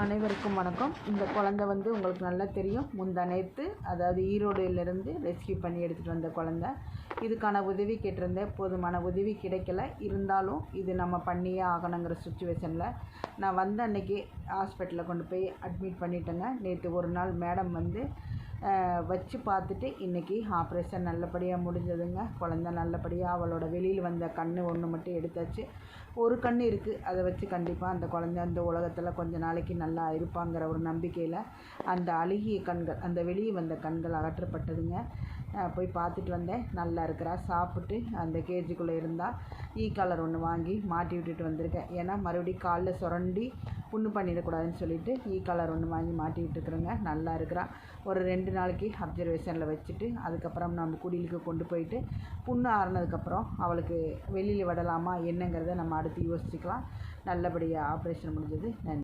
அனைவருக்கும் வணக்கம். இந்த குழந்தை வந்து உங்களுக்கு நல்லா தெரியும். முந்தா நேற்று அதாவது ஈரோடுலேருந்து ரெஸ்கியூ பண்ணி எடுத்துகிட்டு வந்த குழந்தை. இதுக்கான உதவி கேட்டிருந்தேன், போதுமான உதவி கிடைக்கல. இருந்தாலும் இது நம்ம பண்ணியே ஆகணுங்கிற சுச்சுவேஷனில் நான் வந்த அன்றைக்கி ஹாஸ்பிட்டலில் கொண்டு போய் அட்மிட் பண்ணிட்டேங்க. நேற்று ஒரு நாள் மேடம் வந்து வச்சு பார்த்துட்டு இன்றைக்கி ஆப்ரேஷன் நல்லபடியாக முடிஞ்சதுங்க. குழந்த நல்லபடியாக அவளோட வெளியில் வந்த கண் ஒன்று மட்டும் எடுத்தாச்சு. ஒரு கண் இருக்குது, அதை வச்சு கண்டிப்பாக அந்த குழந்தை அந்த உலகத்தில் கொஞ்ச நாளைக்கு நல்லா இருப்பாங்கிற ஒரு நம்பிக்கையில் அந்த அழுகிய கண்கள், அந்த வெளியே வந்த கண்கள் அகற்றப்பட்டதுங்க. போய் பார்த்துட்டு வந்தேன். நல்லா இருக்கிறா. சாப்பிட்டு அந்த கேஜிக்குள்ளே இருந்தால் காலர் ஒன்று வாங்கி மாட்டி விட்டுட்டு வந்திருக்கேன். ஏன்னா மறுபடியும் காலில் சுரண்டி புண்ணு பண்ணிடக்கூடாதுன்னு சொல்லிவிட்டு காலர் ஒன்று வாங்கி மாட்டி விட்டுருக்குறேங்க. நல்லா இருக்கிறா. ஒரு 2 நாளைக்கு அப்சர்வேஷனில் வச்சுட்டு அதுக்கப்புறம் நம்ம குடிலுக்கு கொண்டு போயிட்டு புண்ணு ஆறுனதுக்கப்புறம் அவளுக்கு வெளியில் விடலாமா என்னங்கிறத நம்ம அடுத்து யோசிச்சுக்கலாம். நல்லபடியாக ஆப்ரேஷன் முடிஞ்சது. நன்றி.